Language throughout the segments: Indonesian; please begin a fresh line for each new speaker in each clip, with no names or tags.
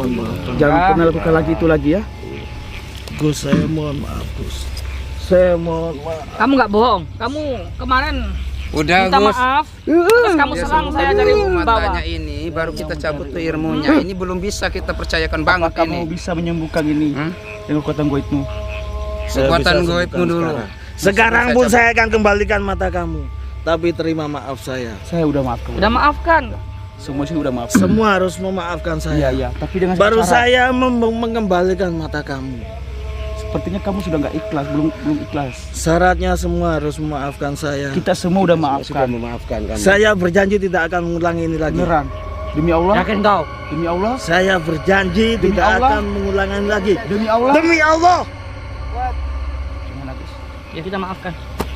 mohon maaf.
Jangan pernah lakukan lagi itu lagi ya.
Gus, saya mohon maaf, Gus. Saya mohon maaf.
Kamu nggak bohong. Kamu kemarin
Udah
minta
Gus.
maaf. Terus kamu serang saya dari bawah.
matanya ini baru kita cabut tuh ilmunya. Ini belum bisa kita percayakan banget
Apakah kamu
ini.
bisa menyembuhkan ini dengan kekuatan goibmu?
Saya
Kekuatan
bisa
goibmu
sembuhkan
dulu.
Sekarang pun saya akan kembalikan mata kamu. Tapi terima maaf saya.
Saya udah maafkan.
Udah maafkan.
Semua sih udah maaf.
Semua harus memaafkan saya.
Iya. Tapi dengan
Baru
satu syarat.
saya mengembalikan mata kamu.
Sepertinya kamu sudah nggak ikhlas, belum ikhlas.
Syaratnya semua harus memaafkan saya.
Kita semua udah maafkan.
memaafkan kan.
Saya berjanji tidak akan mengulangi ini lagi.
Beneran. Demi Allah.
Yakin kau?
Demi Allah.
Saya berjanji
Demi
tidak
Allah.
akan mengulangi ini lagi.
Demi Allah.
Demi Allah.
Gimana, Gus?
Ya kita maafkan.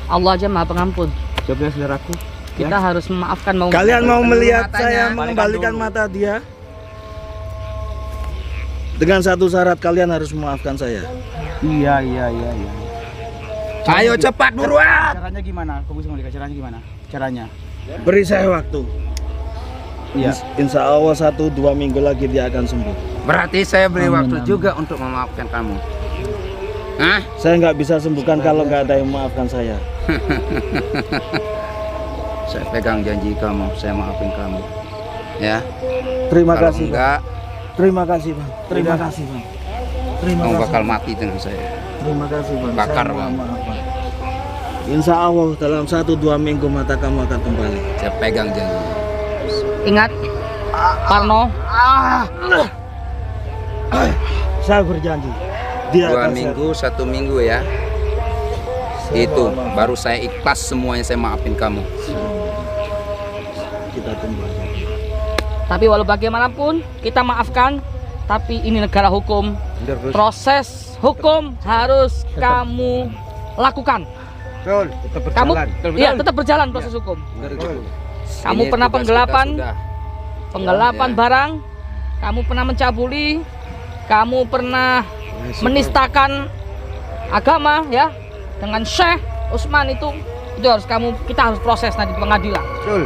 Allah aja Maha Pengampun.
Coba saudaraku.
Kita harus memaafkan mau.
Kalian mau melihat
matanya,
saya
balikan
mengembalikan
dulu.
mata dia? Dengan satu syarat, kalian harus memaafkan saya.
Iya.
Ayo cepat buruan.
Caranya gimana? Kau bisa melihat caranya gimana? Caranya.
Beri saya waktu.
Iya.
Insya Allah 1-2 minggu lagi dia akan sembuh.
Berarti saya beri
Amin,
waktu
amin.
juga untuk memaafkan kamu. Hah?
Saya nggak bisa sembuhkan kalau nggak ada yang memaafkan saya.
Saya pegang janji kamu, saya maafin kamu. Ya.
Terima
Kalau
kasih, Bang.
enggak,
Terima kasih, Bang. Terima kasih, Bang. Terima
kamu
kasih.
bakal mati dengan saya.
Terima kasih, Bang.
Bakar,
Saya mohon
Bang.
maaf, Bang. Insya Allah dalam 1-2 minggu mata kamu akan kembali.
Saya pegang janji.
Ingat, Parno.
Saya berjanji. Dia
2
akan
minggu, 1 minggu ya. Itu baru saya ikhlas semuanya, saya maafin kamu.
Kita tunggu aja.
Tapi walau bagaimanapun kita maafkan. Tapi ini negara hukum. Proses hukum harus kamu lakukan.
Betul, tetap
Kamu,
berjalan.
iya tetap berjalan proses hukum. Kamu
Ini
pernah
tugas
penggelapan,
kita sudah.
penggelapan
Ya.
barang. Kamu pernah mencabuli. Kamu pernah menistakan agama ya dengan Syekh Utsman itu harus kita harus proses nanti di pengadilan.
Betul.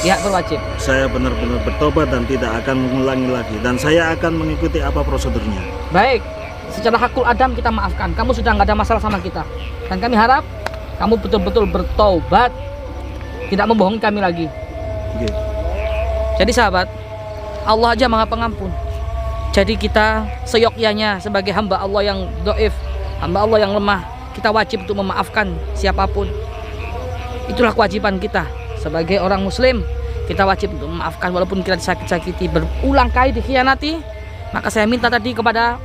Ya berwajib.
Saya benar-benar bertobat dan tidak akan mengulangi lagi. Dan saya akan mengikuti apa prosedurnya.
Baik, secara hakul adam kita maafkan. Kamu sudah nggak ada masalah sama kita. Dan kami harap kamu betul-betul bertobat, tidak membohongi kami lagi.
Oke.
Jadi sahabat, Allah aja Maha Pengampun. Jadi kita seyogyanya sebagai hamba Allah yang doif, hamba Allah yang lemah, kita wajib untuk memaafkan siapapun. Itulah kewajiban kita sebagai orang Muslim. Kita wajib untuk memaafkan walaupun kita disakiti, berulang kali dikhianati. Maka saya minta tadi kepada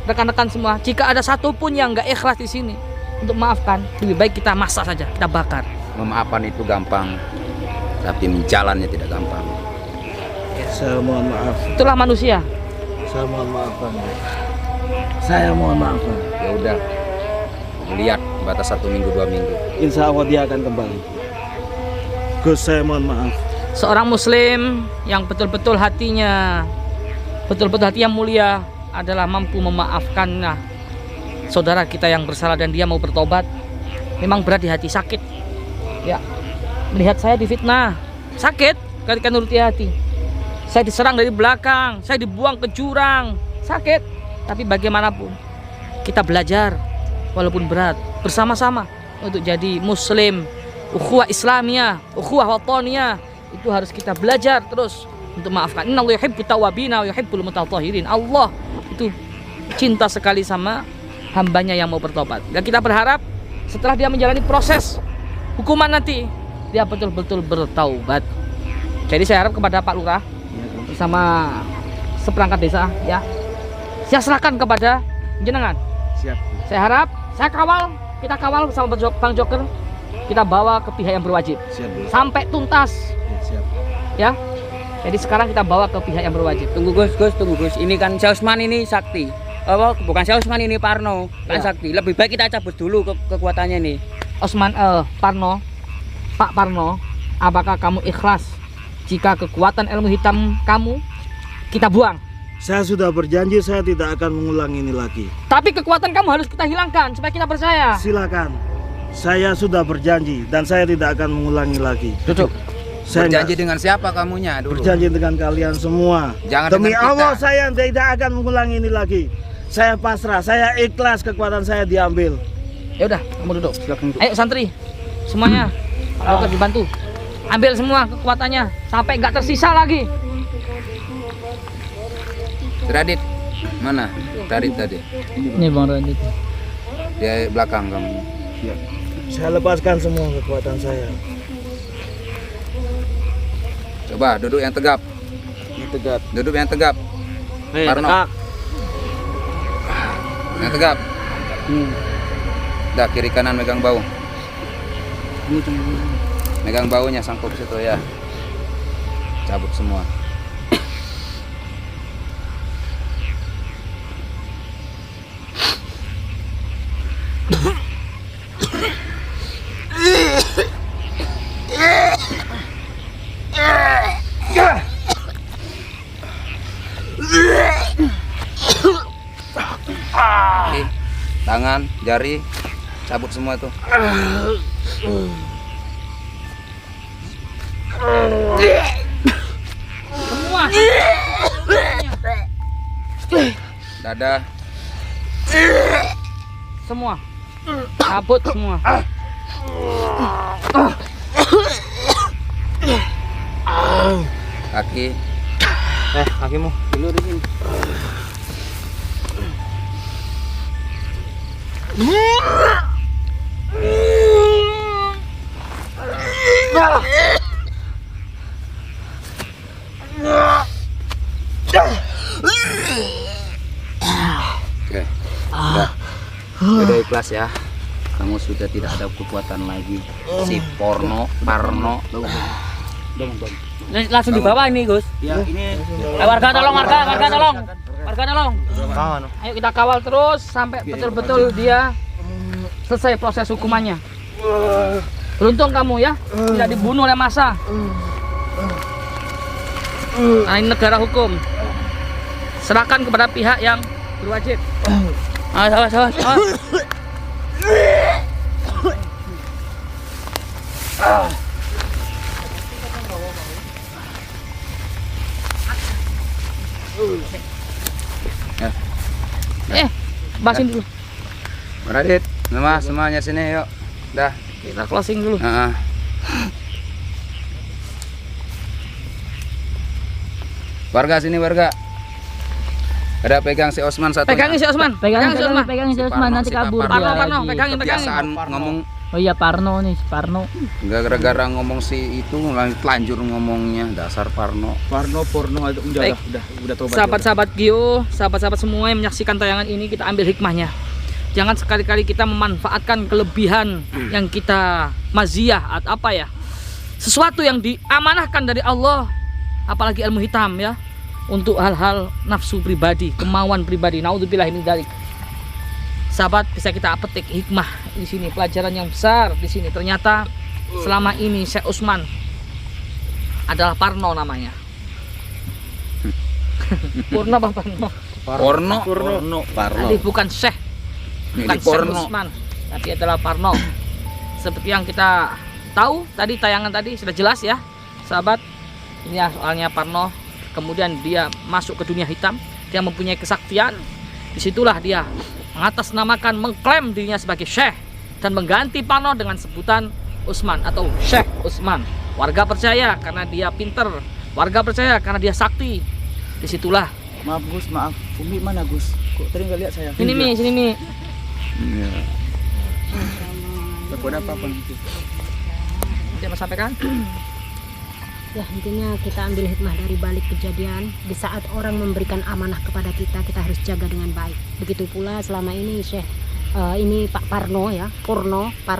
rekan-rekan semua, jika ada satupun yang nggak ikhlas di sini untuk memaafkan, lebih baik kita masak saja, kita bakar.
Memaafkan itu gampang, tapi menjalannya tidak gampang.
Saya mohon maaf.
Itulah manusia.
Saya mohon maaf, Bang. Saya mohon maaf, Bang.
Ya udah, lihat batas 1 minggu 2 minggu.
Insya Allah dia akan kembali. Gus, saya mohon maaf.
Seorang Muslim yang betul-betul hatinya, betul-betul hati yang mulia adalah mampu memaafkan saudara kita yang bersalah dan dia mau bertobat. Memang berat di hati, sakit. Ya, melihat saya difitnah, sakit ketika nuruti hati. Saya diserang dari belakang, saya dibuang ke jurang, sakit. Tapi bagaimanapun kita belajar walaupun berat bersama-sama untuk jadi Muslim. Ukhuwah Islamiyah, ukhuwah wataniyah, itu harus kita belajar terus untuk maafkan. Innallaha yuhibbut tawwabina wa yuhibbul mutatahhirin. Allah itu cinta sekali sama hambanya yang mau bertobat. Dan kita berharap setelah dia menjalani proses hukuman nanti, dia betul-betul bertaubat. Jadi saya harap kepada Pak Lurah bersama seperangkat desa ya, saya serahkan kepada jenengan.
Siap.
Saya harap, kita kawal bersama Bang Joker, kita bawa ke pihak yang berwajib
Siap, Bro.
sampai tuntas
Ya, siap.
ya. Jadi sekarang kita bawa ke pihak yang berwajib.
Tunggu Gus, tunggu Gus. Ini kan Syekh Utsman ini sakti. Apa bukan Syekh Utsman ini Parno, kan
Ya.
sakti. Lebih baik kita cabut dulu kekuatannya nih.
Osman Parno, Pak Parno, apakah kamu ikhlas jika kekuatan ilmu hitam kamu kita buang?
Saya sudah berjanji saya tidak akan mengulangi ini lagi.
Tapi kekuatan kamu harus kita hilangkan supaya kita percaya.
Silakan. Saya sudah berjanji dan saya tidak akan mengulangi lagi.
Duduk.
Saya
Berjanji
nggak-
dengan siapa kamunya dulu?
berjanji dengan kalian semua.
Jangan
Demi
dengan kita.
Allah saya tidak akan mengulangi ini lagi. Saya pasrah, saya ikhlas kekuatan saya diambil.
Ya udah, kamu duduk.
Silakan duduk.
Ayo santri, semuanya. Dokter dibantu. Ambil semua kekuatannya sampai nggak tersisa lagi.
Radit, mana? Radit tadi.
Ini Bang Radit.
Dia belakang kamu.
Saya lepaskan semua kekuatan saya.
Coba duduk yang tegap.
Tegap.
Duduk yang tegap. Parno. Yang tegap. Dah, kiri kanan megang bau. Megang baunya, sangkut situ ya. Cabut semua. Oke. Tangan, jari, cabut semua tuh.
Semua.
Dada,
Semua. Cabut semua.
kaki,
Kakimu dulu di sini.
oke. Udah. Udah ikhlas ya. Kamu sudah tidak ada kekuatan lagi. Si Parno.
Langsung di bawah ini, Gus.
Ya, ini
Warga tolong, warga tolong. Warga tolong.
kawan.
Ayo kita kawal terus sampai betul-betul dia selesai proses hukumannya. Beruntung kamu ya, tidak dibunuh oleh massa. Nah, ini negara hukum. Serahkan kepada pihak yang berwajib. Awas. Basin dulu.
Radit, semuanya sini yuk. Dah.
Kita closing dulu.
Heeh. Warga sini, warga. Ada pegang si Osman satu.
Pegangin si Osman. Pegangin si Osman.
Pegangin si Osman nanti kabur dia
Parno,
lagi.
pegangin.
Kebiasaan ngomong
Oh iya Parno nih, Parno.
gara-gara ngomong si itu lanjur ngomongnya dasar Parno.
Parno porno
Baik.
udah tobat.
Sahabat-sahabat Gio, sahabat-sahabat semua yang menyaksikan tayangan ini, kita ambil hikmahnya. Jangan sekali-kali kita memanfaatkan kelebihan yang kita maziyah atau apa ya, sesuatu yang diamanahkan dari Allah, apalagi ilmu hitam ya, untuk hal-hal nafsu pribadi, kemauan pribadi. Naudzubillah ini dari sahabat, bisa kita petik hikmah di sini, pelajaran yang besar di sini. Ternyata selama ini Syekh Usman adalah Parno namanya. Purno apa Parno?
Porno.
Tadi bukan Syekh, bukan
Ini
Syekh
porno.
Usman, tapi adalah Parno. Seperti yang kita tahu tadi, tayangan tadi sudah jelas ya sahabat. Ini ya soalnya Parno. Kemudian dia masuk ke dunia hitam, dia mempunyai kesaktian. Disitulah dia mengatasnamakan, mengklaim dirinya sebagai Syekh dan mengganti Parno dengan sebutan Usman atau Syekh Usman. Warga percaya karena dia pinter, warga percaya karena dia sakti. Disitulah.
Maaf Gus, maaf. Umi mana Gus? Kok tadi nggak lihat saya?
Sini Mi.
Iya.
Takut ada apa-apa nanti.
Dia mau sampaikan?
Ya intinya kita ambil hikmah dari balik kejadian. Di saat orang memberikan amanah kepada kita, kita harus jaga dengan baik. Begitu pula selama ini Syekh ini Pak Parno ya, Parno.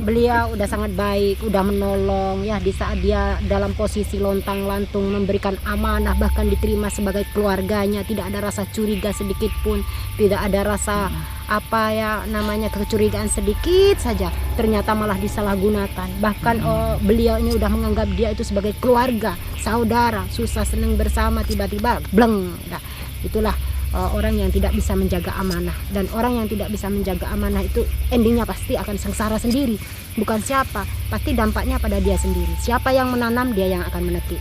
Beliau udah sangat baik, udah menolong ya di saat dia dalam posisi lontang-lantung memberikan amanah, bahkan diterima sebagai keluarganya, tidak ada rasa curiga sedikit pun, tidak ada rasa apa ya namanya kecurigaan sedikit saja, ternyata malah disalahgunakan. Bahkan beliau ini udah menganggap dia itu sebagai keluarga, saudara, susah seneng bersama, tiba-tiba bleng. Nah, itulah orang yang tidak bisa menjaga amanah. Dan orang yang tidak bisa menjaga amanah itu endingnya pasti akan sengsara sendiri. Bukan siapa, pasti dampaknya pada dia sendiri. Siapa yang menanam, dia yang akan memetik.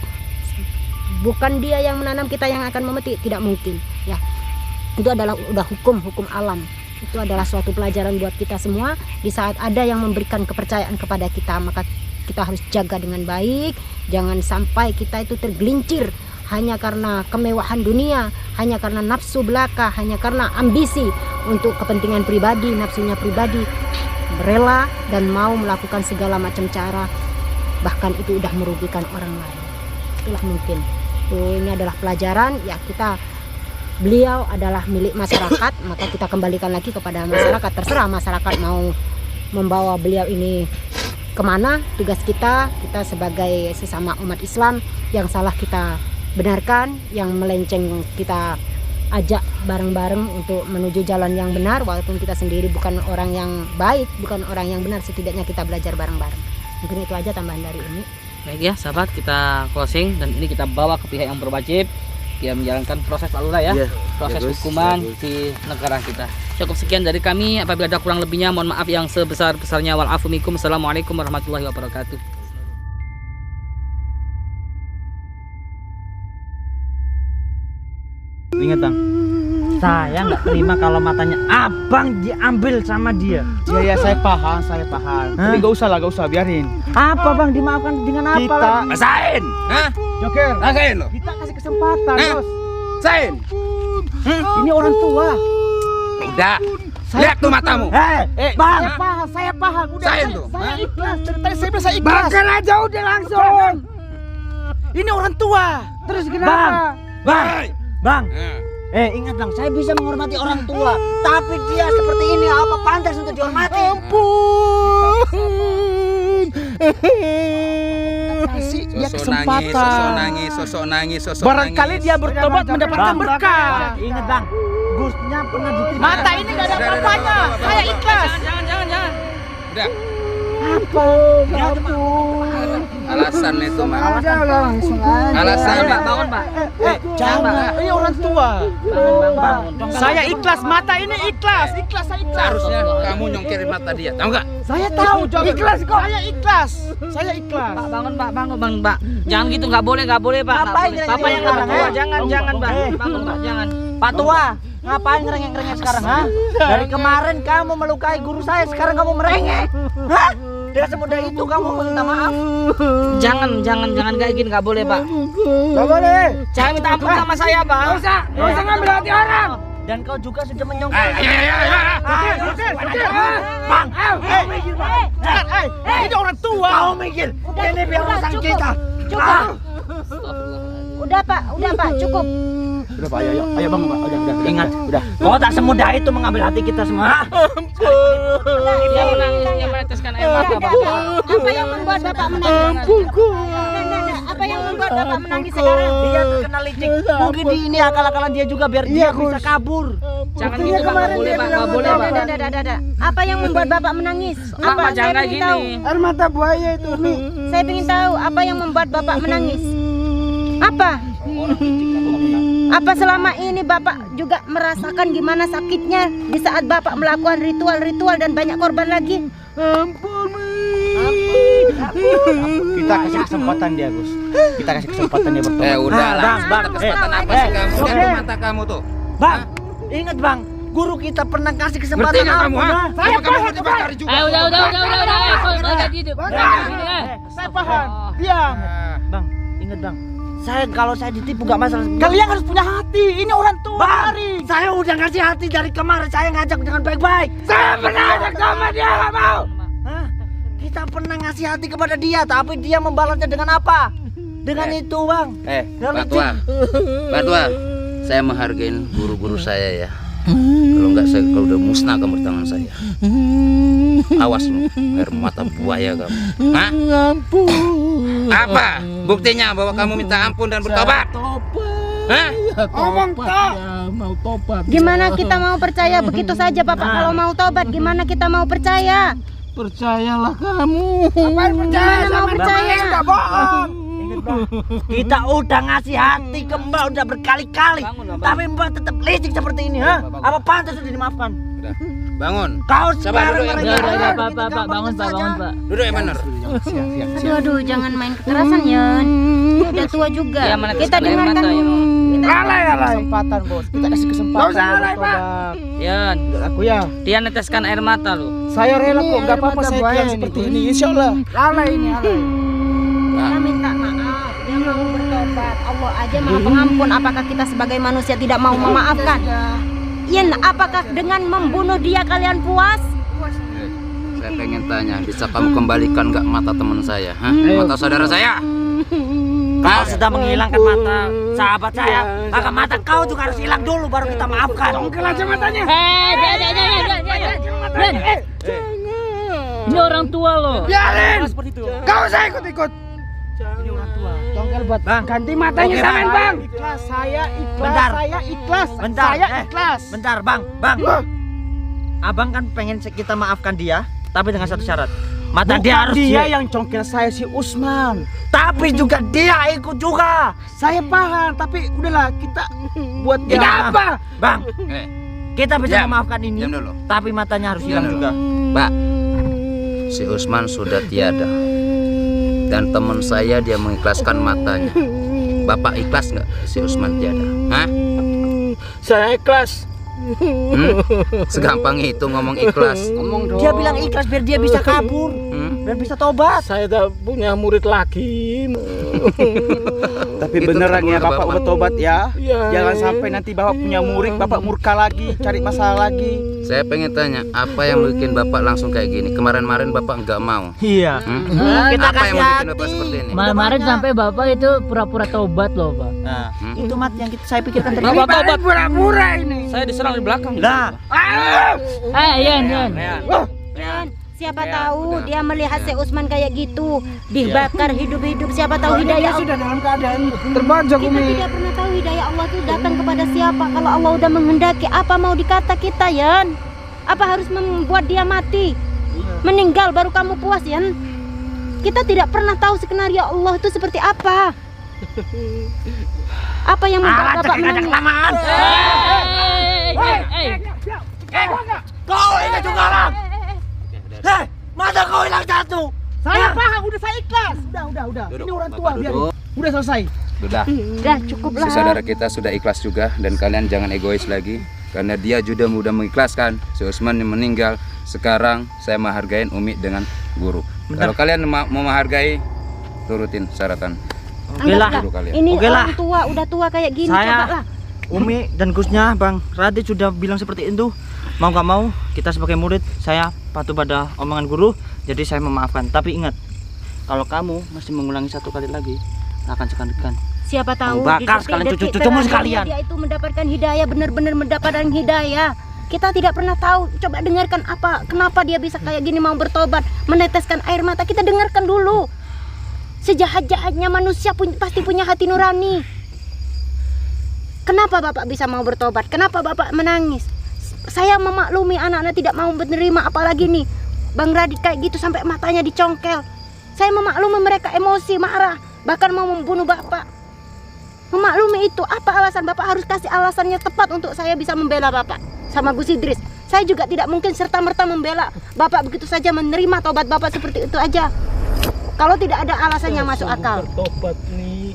Bukan dia yang menanam, kita yang akan memetik, tidak mungkin. Ya, itu adalah udah hukum alam. Itu adalah suatu pelajaran buat kita semua. Di saat ada yang memberikan kepercayaan kepada kita, maka kita harus jaga dengan baik. Jangan sampai kita itu tergelincir hanya karena kemewahan dunia, hanya karena nafsu belaka, hanya karena ambisi untuk kepentingan pribadi, nafsunya pribadi, rela dan mau melakukan segala macam cara, bahkan itu udah merugikan orang lain. Itulah mungkin. Ini adalah pelajaran, ya beliau adalah milik masyarakat, maka kita kembalikan lagi kepada masyarakat. Terserah masyarakat mau membawa beliau ini kemana. Tugas kita sebagai sesama umat Islam, yang salah kita benarkan, yang melenceng kita ajak bareng-bareng untuk menuju jalan yang benar. Walaupun kita sendiri bukan orang yang baik, bukan orang yang benar, setidaknya kita belajar bareng-bareng. Mungkin itu aja tambahan dari ini.
Baik ya sahabat, kita closing dan ini kita bawa ke pihak yang berwajib, dia menjalankan proses lalu ya, proses hukuman di negara kita. Cukup sekian dari kami, apabila ada kurang lebihnya mohon maaf yang sebesar-besarnya. Wal afu minkum. Assalamualaikum warahmatullahi wabarakatuh.
Ingat bang, saya nggak terima kalau matanya abang diambil sama dia.
Ya saya paham. Tapi gak usah biarin.
Apa bang, dimaafkan dengan apa?
Kita rasain.
Joker,
Rasain lo.
kita kasih kesempatan bos.
Rasain.
Ini orang tua.
Udah. Lihat tuh matamu.
Bang, saya paham. Udah,
Rasain tuh.
saya ikhlas. Ceritanya saya bilang saya ikhlas.
Bakal aja udah langsung.
Ini orang tua. Terus kenapa? Bang. Ingat bang, saya bisa menghormati orang tua, tapi dia seperti ini apa pantas untuk dihormati? Ampun. Kasih dia kesempatan.
Sosok nangis.
Barangkali dia bertobat mendapatkan berkah. Ingat bang, Gusnya pernah diterima. Mata ini gak ada apa-apanya. Saya ikhlas.
Jangan.
Udah.
Apa?
Alasan itu mah.
Langsung aja.
Alasan
Bangun Pak.
Jangan. Ini orang tua.
Bangun.
Saya ikhlas, mata ini ikhlas. Saya ikhlas.
Seharusnya kamu nyongkirin mata dia, tahu nggak?
Saya tahu, ikhlas kok. Saya ikhlas.
Pak bangun Pak. Jangan gitu, nggak boleh Pak.
Ngapain
Nggak boleh. Papa yang lebih tua, jangan Pak. Bangun Pak, jangan.
Pak tua, ngapain ngerengek-ngerengek sekarang, ha? Dari kemarin kamu melukai guru saya, sekarang kamu merengek. Hah? Tidak semudah itu kamu minta maaf.
Jangan kayak gini, nggak boleh Pak.
Gak boleh.
Jangan minta ampun sama saya Pak.
Nggak usah ngambil hati orang. Dan kau juga sudah menyongkol. Bang, ini orang tua. Kau mikir, ini biar urusan kita.
Cukup. Udah Pak, cukup.
Udah Pak, ayo bang, udah. Ingat, udah. Kau tak semudah itu mengambil hati kita semua.
Dia menangis, dia meneteskan air mata Pak.
Apa yang membuat Bapak menangis? Apa yang membuat Bapak menangis sekarang?
Dia terkena licik. Mungkin ini akal-akalan dia juga biar dia bisa kabur.
Jangan gitu Pak, nggak boleh Pak, nggak boleh Pak.
Apa yang membuat Bapak menangis?
Pak, jangan kayak gini.
Air mata buaya itu nih.
Saya ingin tahu apa yang membuat Bapak menangis. Apa selama ini Bapak juga merasakan gimana sakitnya di saat Bapak melakukan ritual-ritual dan banyak korban lagi?
Ampun. Kita kasih kesempatan dia, Gus. Kita kasih kesempatan dia bertobat.
Udah lah.
Bang.
Kesempatan apa sih kamu? Lihat tuh mata kamu tuh.
Bang, ingat bang, guru kita pernah kasih kesempatan.
Ngerti nggak kamu, ha?
Saya paham,
dibakar juga.
Udah.
Saya paham. Diam. Bang, ingat bang. Kalau saya ditipu gak masalah. Kalian harus punya hati. Ini orang tua. Bang, saya udah ngasih hati dari kemarin. Saya ngajak dengan baik-baik. Saya pernah ngajak sama dia, gak mau. Hah? Kita pernah ngasih hati kepada dia, tapi dia membalasnya dengan apa? Dengan itu, bang.
Pak Tua, saya menghargai guru-guru saya ya. Kalau udah musnah kamu di tangan saya. Awas lu, air mata buaya kamu. Hah? Apa buktinya bahwa kamu minta ampun dan bertobat? Hah?
Ngomong tak.
Gimana kita mau percaya begitu saja Bapak kalau mau tobat? Gimana kita mau percaya?
Percayalah kamu.
Gimana mau percaya?
Enggak bohong. Kita udah ngasih hati ke Mbak udah berkali-kali. Tapi Mbak tetap licik seperti ini, ha? Apa pantas sudah dimaafkan?
Udah. Bangun.
Kau
Sabar dulu,
sekarang
Udah,
Pak, bangun Pak, bangun Pak.
Duduk yang benar.
Aduh, jangan main kekerasan Yan. Ini udah tua juga.
Ya, mana
Kita
air
dengarkan
mata, ya.
dulu.
kesempatan, Bos. Kita kasih kesempatan.
Yan,
Aku ya.
dia neteskan air mata lu.
Saya rela kok,
Ini
enggak
air
apa-apa
mata
saya
buaya
bilang
ini,
seperti
Bos.
ini. Insyaallah. Lalai ini, lalai.
Kita minta maaf. Dia mau bertobat. Allah aja Maha Pengampun. Apakah kita sebagai manusia tidak mau memaafkan? Yan, apakah dengan membunuh dia kalian puas?
Saya pengen tanya, bisa kamu kembalikan nggak mata teman saya? Hah? Mata saudara saya?
Kau sudah menghilangkan mata sahabat saya, maka mata kau juga harus hilang dulu baru kita maafkan. Congkel aja matanya.
Ini orang tua loh.
Biarin. Seperti itu. Kau saya ikut-ikut. Ini orang tua. Congkel buat Bang. Ganti matanya samain Bang. Ikhlas, saya ikhlas. Bentar. Saya ikhlas. Bentar. Saya ikhlas. Bentar, Bang. Bang. Abang kan pengen kita maafkan dia, tapi dengan satu syarat. Mata dia harus dia yang congkel saya si Usman. Tapi juga dia ikut juga. Saya paham, tapi udahlah kita buat dia. Tidak apa, Bang. Kita bisa memaafkan ini.
Diam dulu.
Tapi matanya harus hilang juga.
Mbak, si Usman sudah tiada. Dan teman saya dia mengikhlaskan matanya. Bapak ikhlas nggak si Usman tiada? Hah?
Saya ikhlas.
Segampang itu ngomong ikhlas.
Dia bilang ikhlas biar dia bisa kabur, biar bisa tobat.
Saya udah punya murid lagi. Tapi
Itu
beneran ya
tergolong
Bapak
Bapak.
bertobat ya.
Iya.
Jangan sampai nanti Bapak punya murid, Bapak murka lagi, cari masalah lagi.
Saya pengen tanya, apa yang bikin Bapak langsung kayak gini? Kemarin-kemarin Bapak nggak mau.
Iya.
Kita apa yang
kasih
bikin Bapak seperti ini?
Kemarin sampai bapak itu pura-pura tobat loh Pak.
Nah, itu mat yang saya pikirkan tadi.
Bapak tobat.
Pura-pura ini.
Saya diserang di belakang.
Nah,
Yan.
Yan, siapa tahu dia melihat si Usman kayak gitu, dibakar hidup-hidup. Siapa tahu hidayah
sudah dalam keadaan terbajak
Kita tidak pernah tahu hidayah Allah itu datang kepada siapa. Kalau Allah udah menghendaki, apa mau dikata kita, Yan? Apa harus membuat dia mati? Meninggal baru kamu puas, Yan? Kita tidak pernah tahu skenario Allah itu seperti apa. Apa yang membuat Bapak menangis?
kelamaan. Kau ini juga lang. Hei, mata kau hilang satu. Saya paham, udah saya ikhlas. Udah. Ini orang tua biar. Udah selesai.
Sudah.
Udah cukup lah.
Si saudara kita sudah ikhlas juga dan kalian jangan egois lagi karena dia juga mudah mengikhlaskan si Usman yang meninggal. Sekarang saya menghargai Umi dengan guru. Kalau kalian mau menghargai, turutin syaratan
Anggaplah,
guru kalian.
ini
Oke lah.
orang tua, udah tua kayak gini,
Saya-
coba lah.
Umi dan Gusnya, Bang Radit sudah bilang seperti itu. Mau nggak mau, kita sebagai murid, saya patuh pada omongan guru. Jadi saya memaafkan. Tapi ingat, kalau kamu masih mengulangi satu kali lagi, akan sekalikan.
Siapa tahu
Bakar
di
sekalian
detik-detik
cucu-cucumu
terakhirnya
sekalian.
dia itu mendapatkan hidayah, benar-benar mendapatkan hidayah. Kita tidak pernah tahu. Coba dengarkan kenapa dia bisa kayak gini mau bertobat, meneteskan air mata. Kita dengarkan dulu. Sejahat-jahatnya manusia pasti punya hati nurani. Kenapa Bapak bisa mau bertobat? Kenapa Bapak menangis? Saya memaklumi anak-anak tidak mau menerima, apalagi nih Bang Radit kayak gitu sampai matanya dicongkel. Saya memaklumi mereka emosi, marah, bahkan mau membunuh Bapak. Memaklumi itu. Apa alasan Bapak harus kasih alasannya tepat untuk saya bisa membela Bapak sama Gus Idris? Saya juga tidak mungkin serta-merta membela Bapak begitu saja menerima tobat Bapak seperti itu aja. Kalau tidak ada alasan yang masuk akal.
Bertobat nih.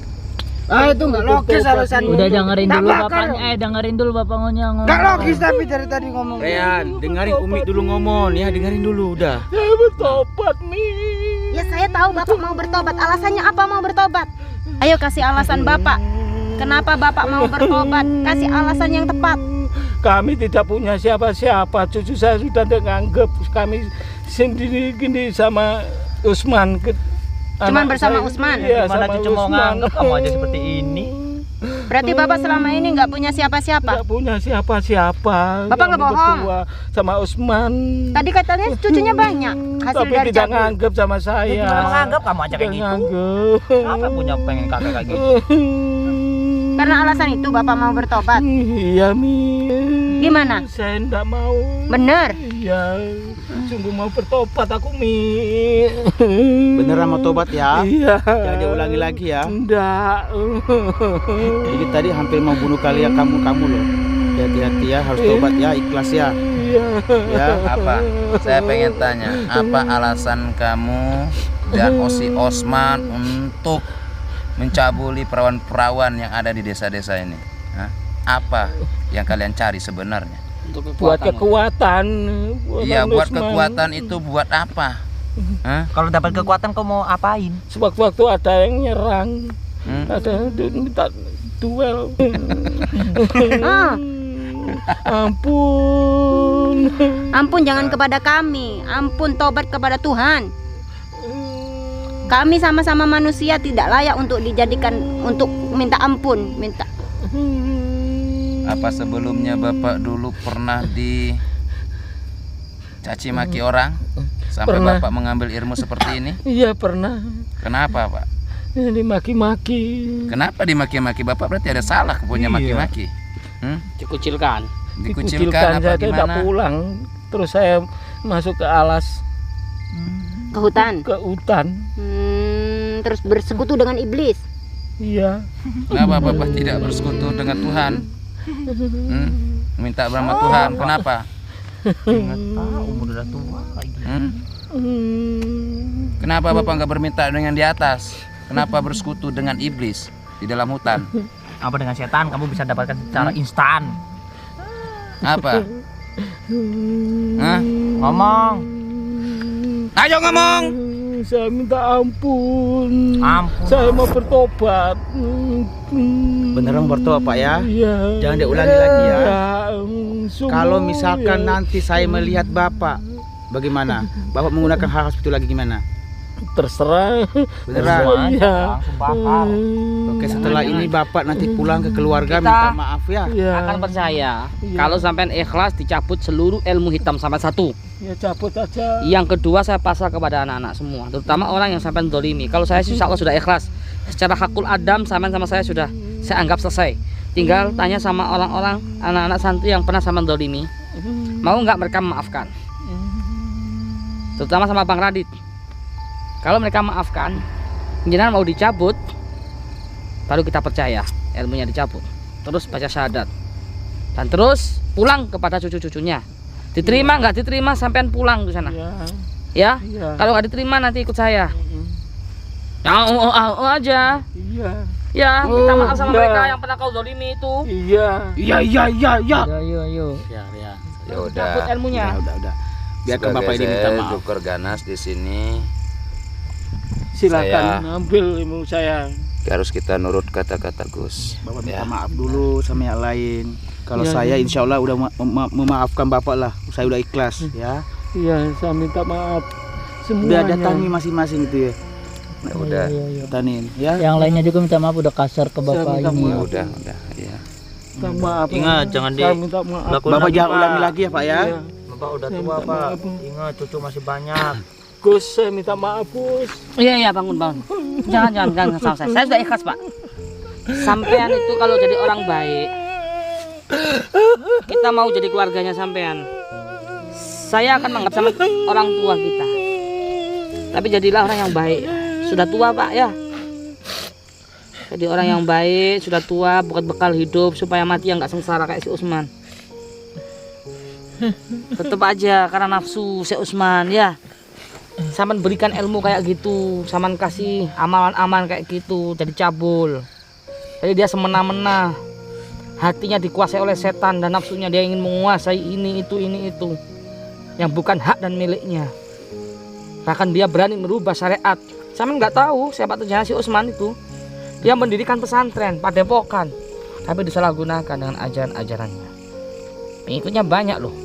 Itu nggak logis alasannya.
Udah dengerin dulu
Tambahkan.
bapaknya, dengerin dulu bapak ngomong.
Nggak logis tapi dari tadi ngomong.
Rehan, dengerin Umi dulu ngomong ya, dengerin dulu udah.
Saya bertobat nih.
Ya saya tahu Bapak mau bertobat. Alasannya apa mau bertobat? Ayo kasih alasan Bapak. Kenapa Bapak mau bertobat? Kasih alasan yang tepat.
Kami tidak punya siapa-siapa. Cucu saya sudah menganggap kami sendiri gini sama Usman.
Cuman bersama Usman?
Iya,
Gimana
sama
cucu mau
Usman.
nganggap kamu aja seperti ini?
Berarti Bapak selama ini nggak punya siapa-siapa?
Tidak punya siapa-siapa.
Bapak nggak
Kami
bohong?
berdua sama Usman.
Tadi katanya cucunya banyak. Hasil
Tapi
dari
tidak
Jagur.
nganggap sama saya.
Gimana menganggap kamu aja kayak
Tidak
gitu?
nganggap.
Apa punya pengen kakek kayak gitu?
Karena alasan itu Bapak mau bertobat.
Iya Mi.
Gimana?
Saya tidak mau.
Bener.
Iya. Sungguh mau bertobat aku, Mi.
Beneran mau tobat ya?
Iya.
Jangan diulangi lagi ya.
Enggak.
Jadi tadi hampir mau bunuh kalian kamu loh. Hati-hati ya, harus tobat ya, ikhlas ya.
Iya.
Ya.
Apa? Saya pengen tanya, apa alasan kamu dan Osi Osman untuk mencabuli perawan-perawan yang ada di desa-desa ini? Hah? Apa yang kalian cari sebenarnya?
Buat kekuatan.
Iya, buat kekuatan itu buat apa? Hah?
Kalau dapat kekuatan kau mau apain?
Sewaktu-waktu ada yang nyerang, ada yang minta duel. Ampun.
Ampun jangan kepada kami, ampun tobat kepada Tuhan. Kami sama-sama manusia tidak layak untuk dijadikan untuk minta ampun, minta.
Apa sebelumnya Bapak dulu pernah dicaci maki orang sampai
Pernah.
Bapak mengambil ilmu seperti ini?
Iya pernah.
Kenapa, Pak?
Ini maki-maki.
Kenapa dimaki-maki? Bapak berarti ada salah punya maki-maki.
Dikucilkan.
Dikucilkan apa
saya tidak
gimana?
pulang. Terus saya masuk ke alas,
Ke hutan.
ke hutan.
Terus bersekutu dengan iblis.
Iya.
Kenapa Bapak tidak bersekutu dengan Tuhan? Minta sama Tuhan. Kenapa?
Umur udah tua lagi.
Kenapa Bapak nggak berminta dengan di atas? Kenapa bersekutu dengan iblis di dalam hutan?
Apa dengan setan kamu bisa dapatkan secara instan?
Apa? Hah?
Ngomong.
Ayo ngomong.
Saya minta ampun.
Ampun.
Saya mau bertobat.
Beneran bertobat Pak ya?
Iya.
Jangan diulangi lagi ya.
Sungguh,
Kalau misalkan
ya.
nanti saya melihat Bapak, bagaimana? Bapak menggunakan hal seperti itu lagi gimana?
Terserah.
Beneran?
Iya.
Oke, setelah ini Bapak nanti pulang ke keluarga
Kita
minta maaf ya.
Iya.
Akan percaya
Iya.
kalau sampean ikhlas dicabut seluruh ilmu hitam sampai satu.
Ya cabut aja.
Yang kedua saya pasrah kepada anak-anak semua, terutama orang yang sampean dolimi. Kalau saya insya Allah sudah ikhlas. Secara hakul adam sampean sama saya sudah saya anggap selesai. Tinggal tanya sama orang-orang anak-anak santri yang pernah sampean dolimi, mau nggak mereka memaafkan? Terutama sama Bang Radit. Kalau mereka maafkan, jenengan mau dicabut, baru kita percaya ilmunya dicabut. Terus baca syahadat dan terus pulang kepada cucu-cucunya. Diterima nggak diterima sampean pulang ke sana.
Iya.
Ya,
Iya.
kalau nggak diterima nanti ikut saya. Aja.
Iya.
Ya, minta maaf sama
Iya.
mereka yang pernah kau zalimi itu.
Iya.
Iya.
Ayo.
Ya.
Ya
Cabut
udah.
ilmunya.
Udah. Biarkan
Sebagai
Bapak ini minta
saya
maaf.
Joker Ganas di sini,
Silakan ambil ilmu saya.
harus kita nurut kata-kata Gus.
Bapak
Ya.
minta maaf dulu sama yang lain. Kalau
Iya,
saya
iya.
insya Allah udah memaafkan Bapak lah. Saya udah ikhlas ya.
Iya, saya minta maaf
Udah
semuanya.
datangi masing-masing itu ya.
Ya udah.
Datanin ya.
Yang lainnya juga minta maaf udah kasar ke
Saya
bapak
minta
ini.
maaf.
Udah. Ya.
Minta maaf.
Ingat, jangan
Saya minta maaf.
Bapak jangan ulangi lagi ya Pak ya.
Iya.
Bapak udah
Saya
tua
minta
pak.
maaf.
Ingat cucu masih banyak.
Gus, saya minta maaf, Gus.
Iya, bangun. Jangan sama saya. Saya sudah ikhlas, Pak. Sampean itu kalau jadi orang baik, kita mau jadi keluarganya sampean. Saya akan menganggap sama orang tua kita. Tapi jadilah orang yang baik. Sudah tua, Pak, ya. Jadi orang yang baik, sudah tua, bukan bekal hidup supaya mati yang nggak sengsara kayak si Usman. Tetap aja karena nafsu si Usman, ya. Saman berikan ilmu kayak gitu, saman kasih amalan-amalan kayak gitu, jadi cabul. Jadi dia semena-mena, hatinya dikuasai oleh setan dan nafsunya dia ingin menguasai ini itu yang bukan hak dan miliknya. Bahkan dia berani merubah syariat. Saman nggak tahu siapa terjadi si Usman itu. Dia mendirikan pesantren, padepokan, tapi disalahgunakan dengan ajaran-ajarannya. Pengikutnya banyak loh.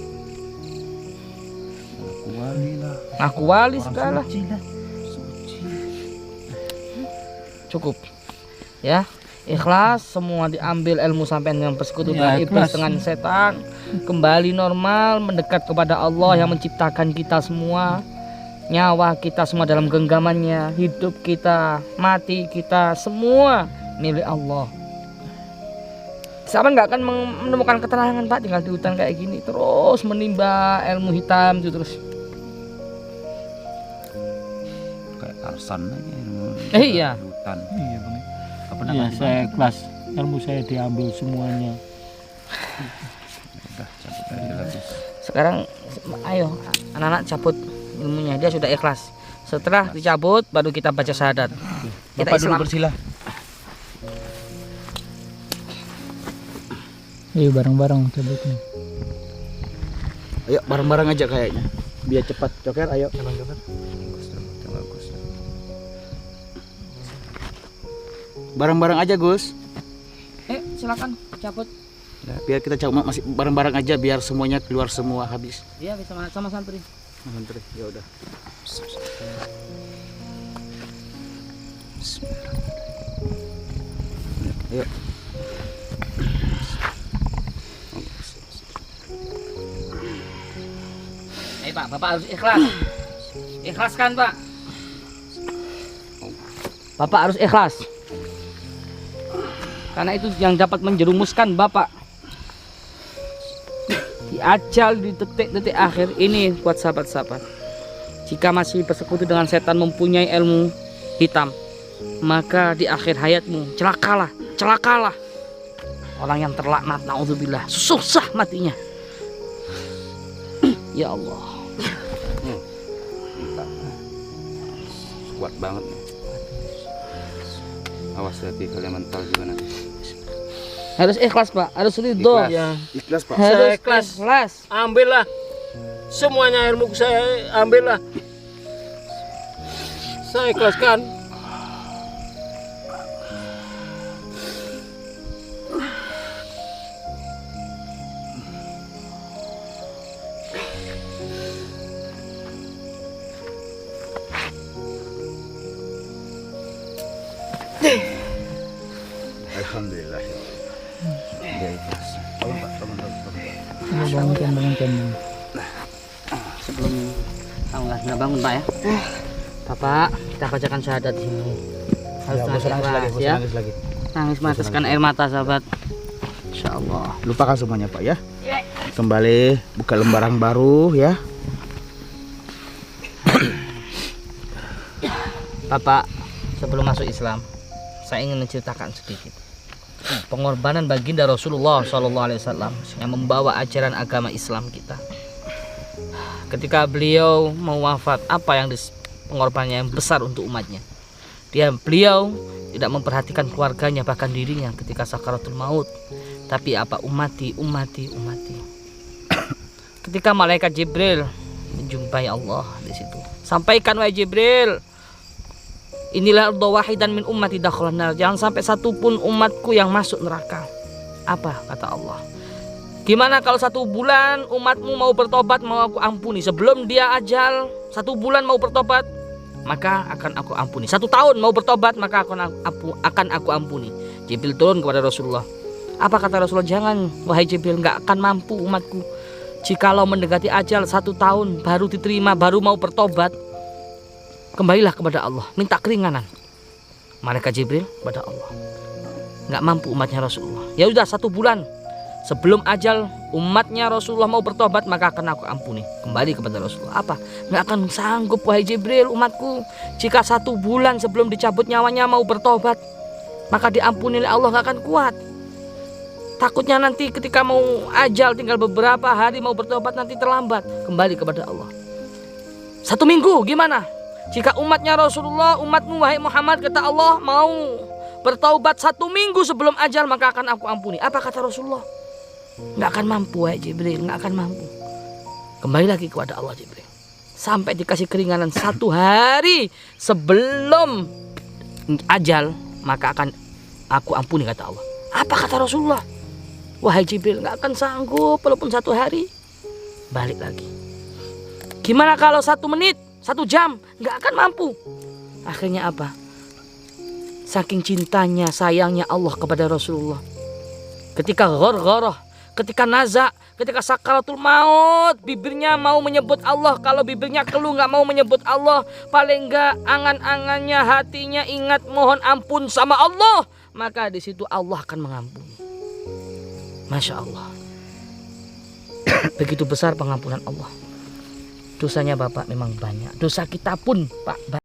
Aku wali segala. Cukup. Ya, ikhlas, semua diambil ilmu sampean yang bersekutu dengan iblis dengan setan, kembali normal, mendekat kepada Allah yang menciptakan kita semua. Nyawa kita semua dalam genggamannya, hidup kita, mati kita, semua milik Allah. Sampean nggak akan menemukan keterangan Pak, tinggal di hutan kayak gini terus menimba ilmu hitam itu terus.
bosan aja ilmu
Iya.
hutan.
Iya bang.
Apa
Iya
namanya?
saya kelas ilmu saya diambil semuanya.
Udah cabut aja lagi.
Sekarang ayo anak-anak cabut ilmunya, dia sudah ikhlas. Setelah dicabut baru kita baca syahadat. Kita
Bapak dulu
Islam.
bersila.
Iya bareng-bareng cabutnya.
Ayo bareng-bareng aja kayaknya. Biar cepat. Joker, ayo.
Bagus.
Bareng-bareng aja, Gus.
Silakan cabut.
Ya, biar kita cabut masih bareng-bareng aja biar semuanya keluar semua habis.
Iya, bisa sama santri.
Santri, ya udah. Ayo.
Pak, Bapak harus ikhlas. Ikhlaskan, Pak. Bapak harus ikhlas. Karena itu yang dapat menjerumuskan Bapak. Di ajal di detik-detik akhir ini buat sahabat-sahabat. Jika masih bersekutu dengan setan mempunyai ilmu hitam, maka di akhir hayatmu celakalah. Orang yang terlaknat, naudzubillah, susah matinya. Ya Allah.
Kuat banget nih. Awas hati kalian mental juga nanti.
Harus ikhlas, Pak. Harus ridho.
Ikhlas.
Ya.
Ikhlas, Pak.
Harus
Saya ikhlas.
ikhlas.
Ambillah semuanya ilmu saya, ambillah. Saya ikhlaskan.
Alhamdulillah.
Dia ikhlas.
Bangunkan.
Sebelum nggak bangun, Pak ya. Bapak, kita bacakan syahadat di sini. Harus ikhlas ya. Nangis meneteskan air mata, sahabat. Insyaallah.
Lupakan semuanya, Pak ya. Kembali buka lembaran baru ya.
Bapak, sebelum masuk Islam, saya ingin menceritakan sedikit pengorbanan baginda Rasulullah SAW yang membawa ajaran agama Islam kita. Ketika beliau mau wafat, apa yang pengorbanannya yang besar untuk umatnya. Beliau tidak memperhatikan keluarganya, bahkan dirinya ketika sakaratul maut. Tapi apa, umati. Ketika malaikat Jibril menjumpai Allah di situ, sampaikan wahai Jibril, inilah wahidan min ummati dakhalan nar. Jangan sampai satu pun umatku yang masuk neraka. Apa kata Allah? Gimana kalau 1 bulan umatmu mau bertobat, mau aku ampuni. Sebelum dia ajal, 1 bulan mau bertobat, maka akan aku ampuni. 1 tahun mau bertobat, maka akan aku ampuni. Jibril turun kepada Rasulullah. Apa kata Rasulullah? Jangan wahai Jibril, nggak akan mampu umatku. Jikalau mendekati ajal 1 tahun baru diterima, baru mau bertobat, kembalilah kepada Allah, minta keringanan. Malaikat Jibril kepada Allah, nggak mampu umatnya Rasulullah. Ya udah 1 bulan sebelum ajal umatnya Rasulullah mau bertobat, maka akan aku ampuni. Kembali kepada Rasulullah. Apa? Nggak akan sanggup wahai Jibril umatku. Jika 1 bulan sebelum dicabut nyawanya mau bertobat, maka diampuni oleh Allah, nggak akan kuat. Takutnya nanti ketika mau ajal tinggal beberapa hari mau bertobat, nanti terlambat. Kembali kepada Allah. 1 minggu gimana? Jika umatnya Rasulullah, umatmu wahai Muhammad, kata Allah, mau bertaubat 1 minggu sebelum ajal, maka akan aku ampuni. Apa kata Rasulullah? Nggak akan mampu wahai Jibril, nggak akan mampu. Kembali lagi kepada Allah Jibril. Sampai dikasih keringanan 1 hari sebelum ajal, maka akan aku ampuni kata Allah. Apa kata Rasulullah? Wahai Jibril, nggak akan sanggup walaupun 1 hari. Balik lagi. Gimana kalau 1 menit? 1 jam, nggak akan mampu. Akhirnya apa? Saking cintanya, sayangnya Allah kepada Rasulullah, ketika ghargharah, ketika naza, ketika sakaratul maut, bibirnya mau menyebut Allah. Kalau bibirnya keluh nggak mau menyebut Allah, paling nggak angan-angannya, hatinya ingat mohon ampun sama Allah, maka di situ Allah akan mengampuni. Masya Allah. Begitu besar pengampunan Allah. Dosanya Bapak memang banyak. Dosa kita pun Pak